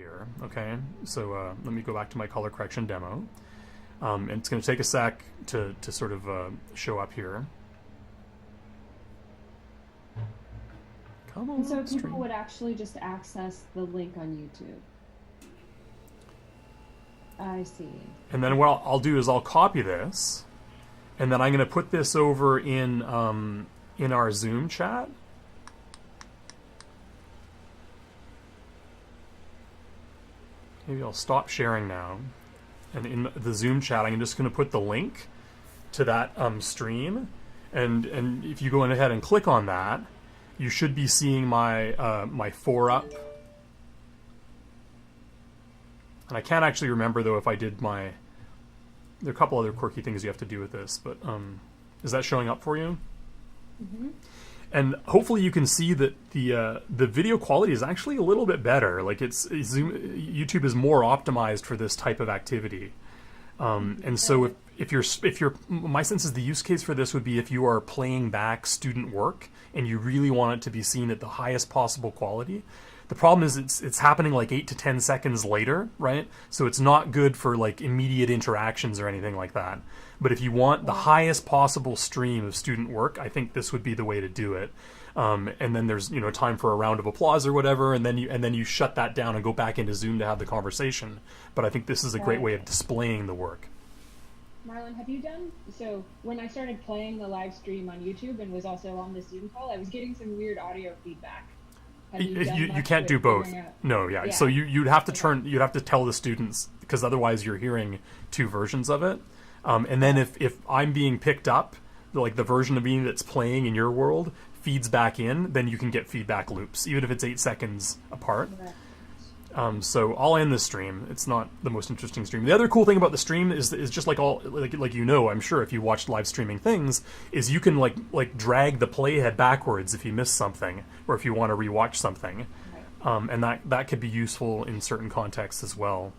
here. Okay, so let me go back to my color correction demo. And it's going to take a sec to sort of show up here. Come on, And so stream. people would actually just access the link on YouTube. I see. And then what I'll do is I'll copy this, and then I'm going to put this over in our Zoom chat. Maybe I'll stop sharing now. And in the Zoom chat, I'm just going to put the link to that stream. And if you go ahead and click on that, you should be seeing my my 4-up. And I can't actually remember, though, if I did my... There are a couple other quirky things you have to do with this, but is that showing up for you? Mm-hmm. And hopefully you can see that the video quality is actually a little bit better. Like YouTube is more optimized for this type of activity. And so if you're my sense is the use case for this would be if you are playing back student work and you really want it to be seen at the highest possible quality. The problem is it's happening like 8 to 10 seconds later, right? So it's not good for like immediate interactions or anything like that. But if you want the highest possible stream of student work, I think this would be the way to do it. And then there's time for a round of applause or whatever, and then you shut that down and go back into Zoom to have the conversation. But I think this is a great way of displaying the work. Marlon, have you done, so when I started playing the live stream on YouTube and was also on the Zoom call, I was getting some weird audio feedback. You can't do both. No, yeah. So you'd have to you'd have to tell the students, because otherwise you're hearing two versions of it. And then if I'm being picked up, like the version of me that's playing in your world feeds back in, then you can get feedback loops, even if it's 8 seconds apart. So I'll end the stream. It's not the most interesting stream. The other cool thing about the stream is just like I'm sure if you watched live streaming things, is you can like drag the playhead backwards if you miss something or if you want to rewatch something, and that could be useful in certain contexts as well.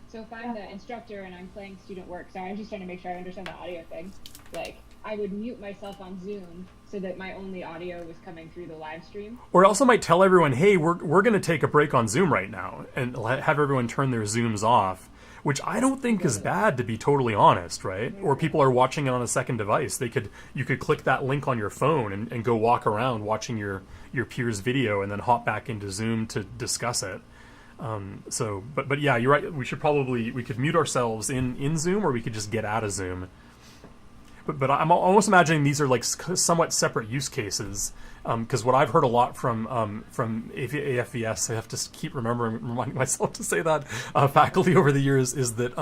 So if I'm the instructor and I'm playing student work, sorry, I'm just trying to make sure I understand the audio thing. Like, I would mute myself on Zoom so that my only audio was coming through the live stream. Or I also might tell everyone, hey, we're going to take a break on Zoom right now, and have everyone turn their Zooms off, which I don't think is bad, to be totally honest, right? Or people are watching it on a second device. You could click that link on your phone and go walk around watching your peers' video and then hop back into Zoom to discuss it. But yeah, you're right. We could mute ourselves in Zoom, or we could just get out of Zoom. But I'm almost imagining these are like somewhat separate use cases, because what I've heard a lot from AFVS, I have to keep reminding myself to say that, faculty over the years, is that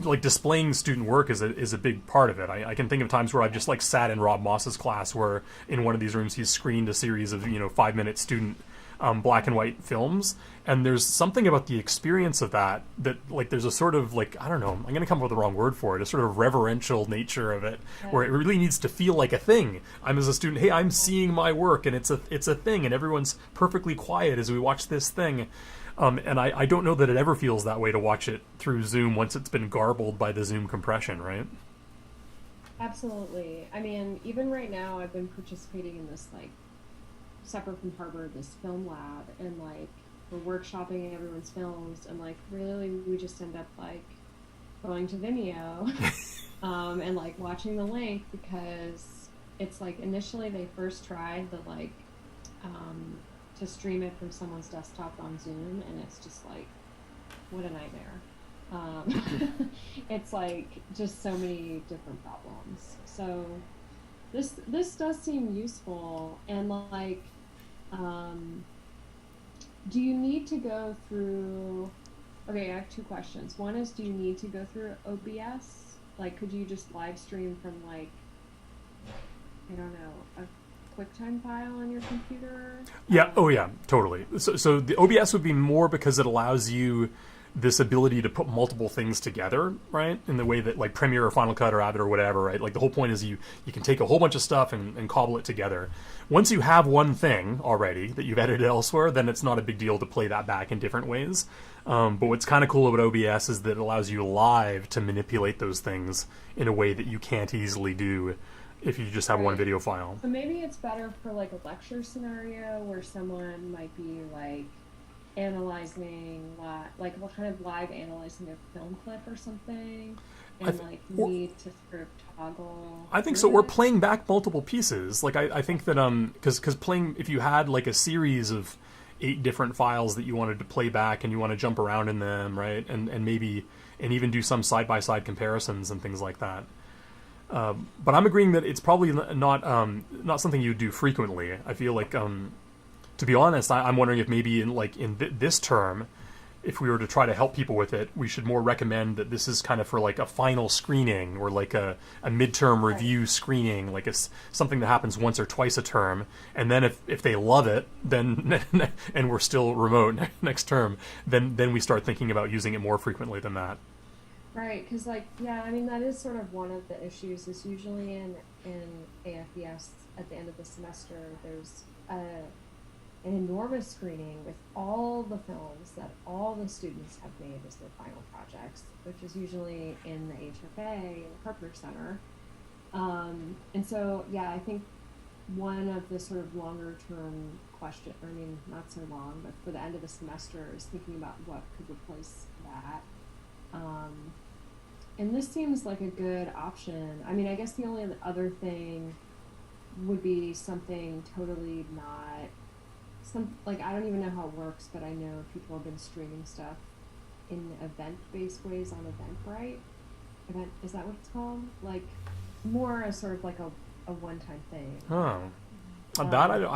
like displaying student work is a big part of it. I can think of times where I've just like sat in Rob Moss's class, where in one of these rooms he's screened a series of 5-minute student black and white films, and there's something about the experience of that like there's a sort of like, I don't know, I'm gonna come up with the wrong word for it, a sort of reverential nature of it, where it really needs to feel like a thing. I'm as a student, hey, I'm seeing my work, and it's a thing, and everyone's perfectly quiet as we watch this thing. And I don't know that it ever feels that way to watch it through Zoom once it's been garbled by the Zoom compression, right? Absolutely. I mean, even right now, I've been participating in this, like, separate from Harvard, this film lab, and like we're workshopping everyone's films, and like really we just end up like going to Vimeo and like watching the link, because it's like initially they first tried the like to stream it from someone's desktop on Zoom, and it's just like, what a nightmare. It's like just so many different problems. So this does seem useful, and like, do you need to go through, okay, I have two questions. One is, do you need to go through OBS? Like, could you just live stream from like, I don't know, a QuickTime file on your computer? Yeah, oh yeah, totally. So the OBS would be more because it allows you this ability to put multiple things together, right? In the way that like Premiere or Final Cut or Avid or whatever, right? Like the whole point is you can take a whole bunch of stuff and cobble it together. Once you have one thing already that you've edited elsewhere, then it's not a big deal to play that back in different ways. But what's kind of cool about OBS is that it allows you live to manipulate those things in a way that you can't easily do if you just have one video file. So maybe it's better for like a lecture scenario where someone might be like analyzing like what kind of live analyzing a film clip or something, I and th- like or, need to sort of toggle I think so. through Or it. playing back multiple pieces. Like I think that because playing, if you had like a series of 8 different files that you wanted to play back and you want to jump around in them, right? And maybe and even do some side by side comparisons and things like that. But I'm agreeing that it's probably not something you do frequently. I feel like to be honest, I'm wondering if maybe in this term, if we were to try to help people with it, we should more recommend that this is kind of for like a final screening or like a midterm Right. review screening, like it's something that happens once or twice a term. And then if they love it, then and we're still remote next term, then we start thinking about using it more frequently than that. Right, because like yeah, I mean that is sort of one of the issues. Is usually in AFES at the end of the semester, there's an enormous screening with all the films that all the students have made as their final projects, which is usually in the HFA in the Carpenter Center. And so yeah, I think one of the sort of longer term question, I mean not so long, but for the end of the semester is thinking about what could replace that. Um, and this seems like a good option. I mean, I guess the only other thing would be something totally not some like I don't even know how it works, but I know people have been streaming stuff in event-based ways on Eventbrite. Event is that what it's called? Like more as sort of like a one-time thing. Oh, that Um, I don't know.